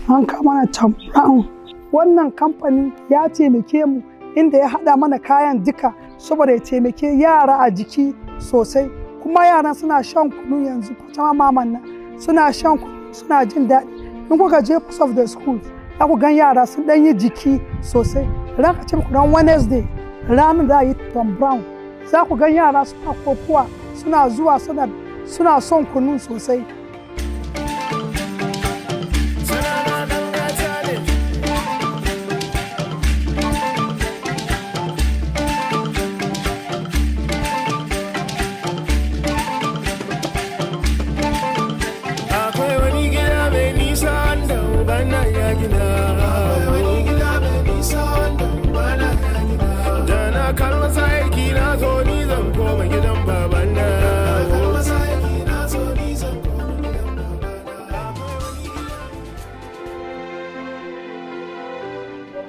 An kama mana Tom Brown. Wannan kamfani ya taimake mu inda ya haɗa mana kayan duka saboda ya taimake yara a jiki sosai. Kuma yaran suna shan kunu yanzu, Pachamama nan suna shan kunu suna jin daɗi. In kuka je most of the schools, za ku gan yara sun ɗan yi jiki sosai. Idan ka ce muku ran Wednesday, ranar da yi Tom Brown, za ku gan yara suna kokuwa, suna zuwa suna son kunu sosai.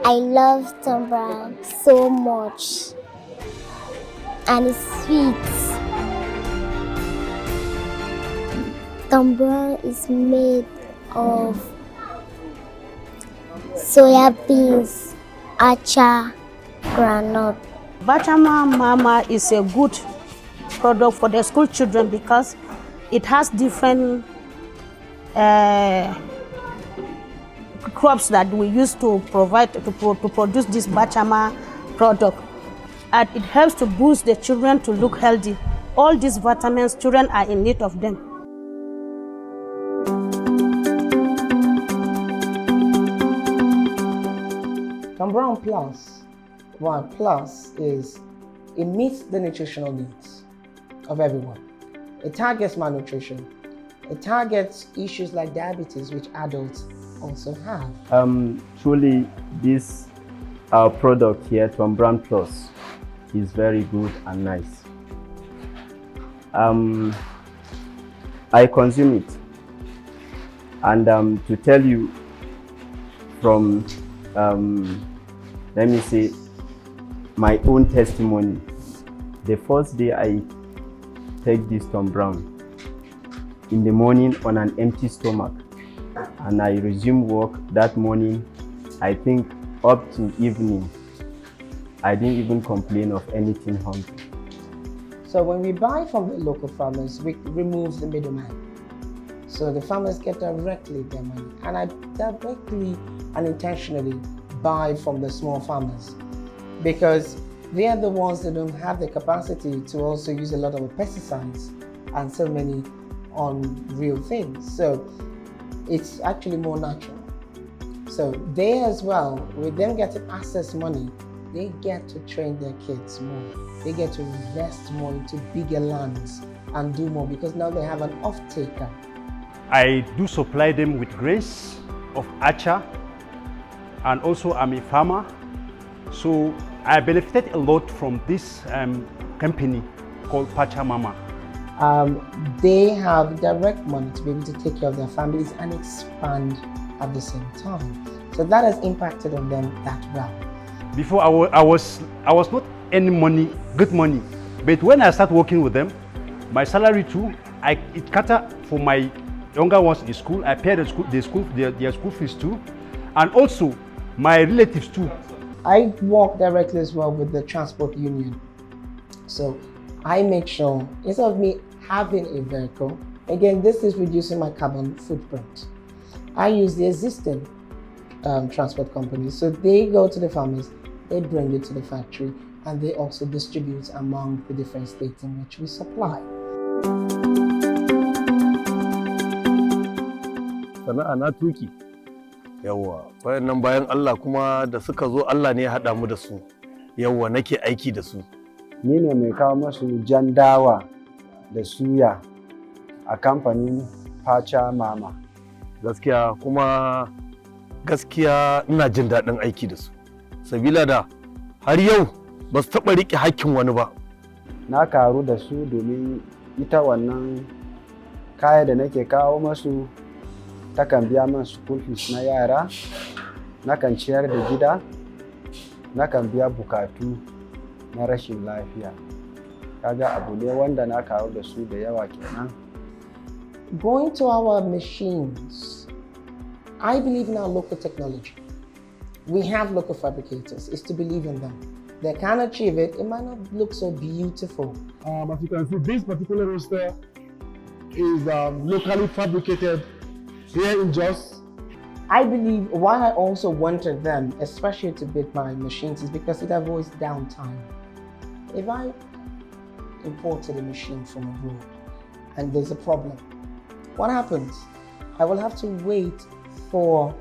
I love Tom Brown so much, and it's sweet. Tom Brown is made of soya beans, acha, groundnut. Pachamama is a good product for the school children because it has different crops that we use to provide to produce this Pachamama product, and it helps to boost the children to look healthy. All these vitamins, children are in need of them. Tom Brown Plus is it meets the nutritional needs of everyone. It targets malnutrition. It targets issues like diabetes, which adults also have. Truly, this our product here, Tom Brown Plus, is very good and nice. I consume it, and to tell you from let me say my own testimony. The first day I take this Tom Brown in the morning on an empty stomach, and I resume work that morning, I think up to evening, I didn't even complain of anything hungry. So when we buy from the local farmers, we remove the middleman. So the farmers get directly their money. And I directly and intentionally buy from the small farmers because they are the ones that don't have the capacity to also use a lot of pesticides and so many unreal things. So it's actually more natural. So they as well, with them getting access money, they get to train their kids more. They get to invest more into bigger lands and do more because now they have an off-taker. I do supply them with grains of acha, and also I'm a farmer. So I benefited a lot from this company called Pachamama. They have direct money to be able to take care of their families and expand at the same time. So that has impacted on them that well. Before I was not earning money, good money, but when I start working with them, my salary too, it cater for my younger ones in school. I pay their school fees too, and also my relatives too. I work directly as well with the transport union. So I make sure, instead of me having a vehicle, again, this is reducing my carbon footprint. I use the existing transport companies. So they go to the farmers, they bring it to the factory, and they also distribute among the different states in which we supply. Sana'a na tuki. Yawwa, wayannan bayan Allah kuma da suka zo Allah ne ya haɗa mu da su. Yawwa, nake aiki da su. Ni ne mai kawo masu jan dawa da suya a kamfanin Pachamama. Gaskiya kuma gaskiya ina jin daɗin aiki da su. Sabila da har yau ba su taɓa riƙe hakkin wani ba. Na karu da su domin ita wannan kaya da nake kawo masu takan biya man school fees na yara, nakan ciyar da gida, nakan biya bukatu na rashin lafiya. Kaga abu ne wanda na kawo da su da yawa kenan. Going to our machines, I believe in our local technology. We have local fabricators. It's to believe in them. They can achieve it. It might not look so beautiful. As you can see, this particular roaster is locally fabricated here in Jos. I believe why I also wanted them, especially to build my machines, is because it avoids downtime. If I imported a machine from abroad and there's a problem, what happens? I will have to wait for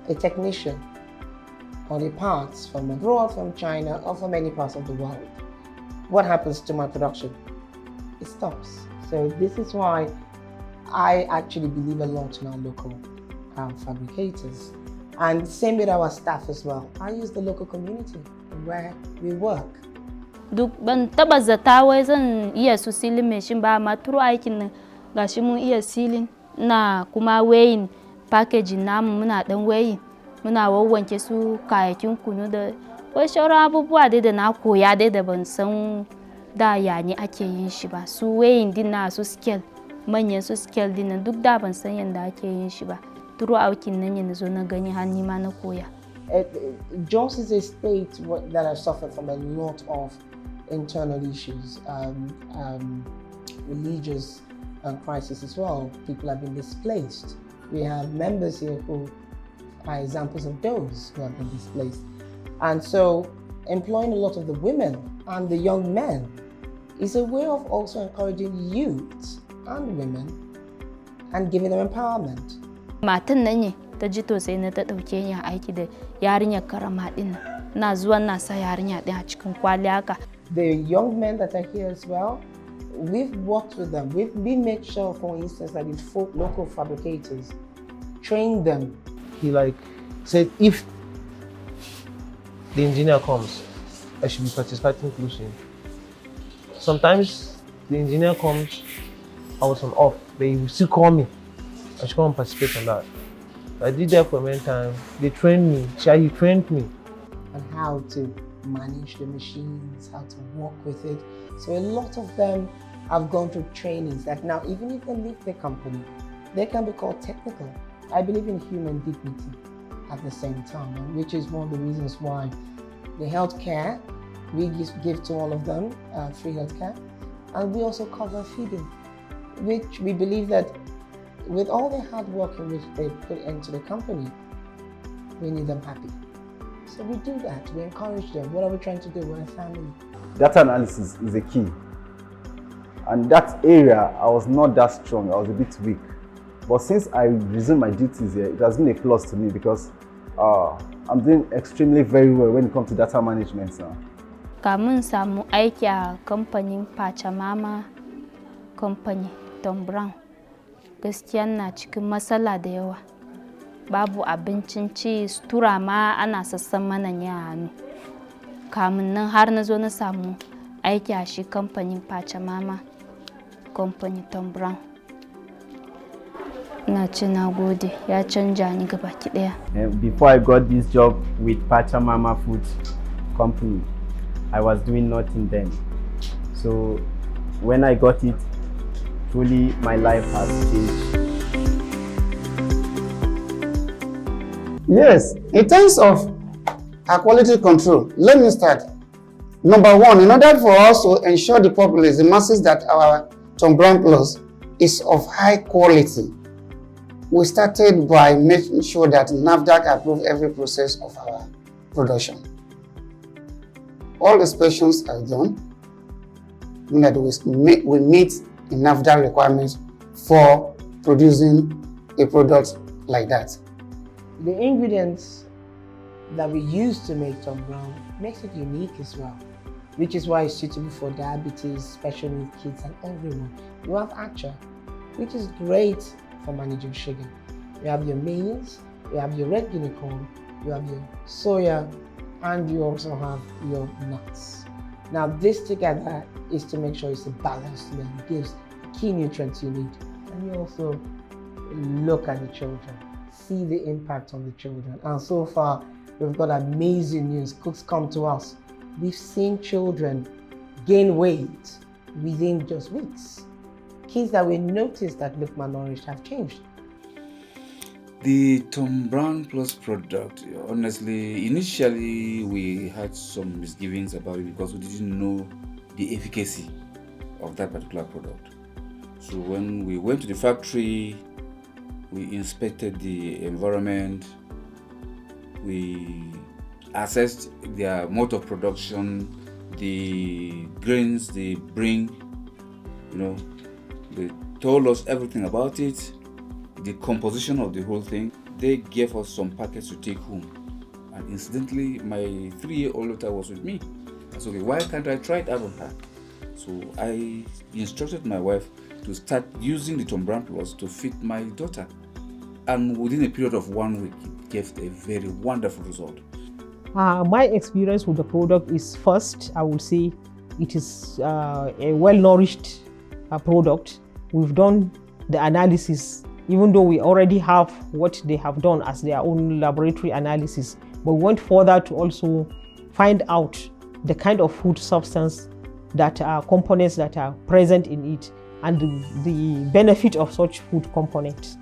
a technician or the parts from abroad, from China, or from any parts of the world. What happens to my production? It stops. So this is why I actually believe a lot in our local fabricators. And same with our staff as well. I use the local community where we work. Duk ban taba zata wai zan iya su silin machine ba, amma turu aikin nan gashi mun iya silin na kuma weighing packaging namu, muna dan weighing, muna wawwanke su kayakin kunu da wai shauran abubuwa dai da na koya dai da ban san da yani ake yin shi ba. Su weighing din na su scale, manyan su scale din nan duk da ban san yanda ake yin shi ba. Turu aikin nan yana zo na gani har ni ma na koya. Jos is a state that has suffered from a lot of internal issues, religious crisis as well. People have been displaced. We have members here who are examples of those who have been displaced. And so employing a lot of the women and the young men is a way of also encouraging youth and women and giving them empowerment. Matan nan ne ta ji to sai na ta dauke ni aiki da yarinyar karama din nan. Na zuwa na sa yarinya din a cikin kwali haka. The young men that are here as well, we've worked with them. We made sure, for instance, that the local fabricators train them. He said, if the engineer comes, I should be participating closely. Sometimes the engineer comes, I was on off, but he will still call me. I should come and participate in that. I did that for many times. They trained me. He trained me. And how to manage the machines, how to work with it. So a lot of them have gone through trainings that now, even if they leave the company, they can be called technical. I believe in human dignity at the same time, which is one of the reasons why the healthcare, we give to all of them free healthcare, and we also cover feeding, which we believe that with all the hard work in which they put into the company, we need them happy. So we do that, we encourage them. What are we trying to do? We're a family. Data analysis is a key. And that area, I was not that strong, I was a bit weak. But since I resumed my duties here, it has been a plus to me because I'm doing extremely very well when it comes to data management now. Kamun samu aiki a kamfanin Pachamama company, Tom Brown. Gaskiya na cikin matsala da yawa. Babu abincin ci, sutura ma ana sassan mana ne a hannu. Kamun nan har na zo na samu aiki a shi kamfanin Pachamama company, Tom Brown. Na ce na gode, ya canja ni gabaki daya. Before I got this job with Pachamama Food Company, I was doing nothing then. So when I got it, truly my life has changed. Yes, in terms of our quality control, let me start. Number one, in order for us to ensure the populace, the masses, that our Tom Brown Plus is of high quality, we started by making sure that NAFDAC approved every process of our production. All inspections are done, meaning that we meet the NAFDAC requirements for producing a product like that. The ingredients that we use to make Tom Brown makes it unique as well, which is why it's suitable for diabetes, special needs kids, and everyone. You have Acha, which is great for managing sugar. You have your maize, you have your red guinea corn, you have your soya, and you also have your nuts. Now this together is to make sure it's a balanced meal. It gives the key nutrients you need. And you also look at the children, see the impact on the children. And so far, we've got amazing news. Cooks come to us we've seen children gain weight within just weeks. Kids that we noticed that look malnourished have changed. The Tom Brown Plus product, honestly, initially we had some misgivings about it because we didn't know the efficacy of that particular product. So when we went to the factory, we inspected the environment, we assessed their mode of production, the grains they bring, they told us everything about it, the composition of the whole thing. They gave us some packets to take home. And incidentally, my 3-year-old daughter was with me. I said, okay, why can't I try it out on her? So I instructed my wife to start using the Tom Brown Plus to feed my daughter. And within a period of 1 week, it gave a very wonderful result. My experience with the product is, first, I would say it is a well-nourished product. We've done the analysis, even though we already have what they have done as their own laboratory analysis, but we went further to also find out the kind of food substance that are components that are present in it and the benefit of such food components,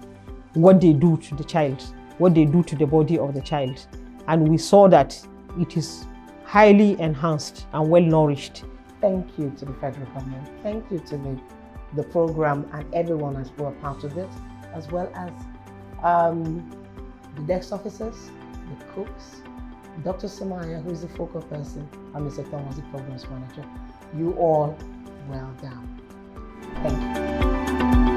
what they do to the child, what they do to the body of the child. And we saw that it is highly enhanced and well nourished. Thank you to the federal government. Thank you to the program and everyone has been a part of it, as well as the desk officers, the cooks, Dr. Samaya, who is the focal person, and Mr. Thomas, the programs manager. You all well done. Thank you.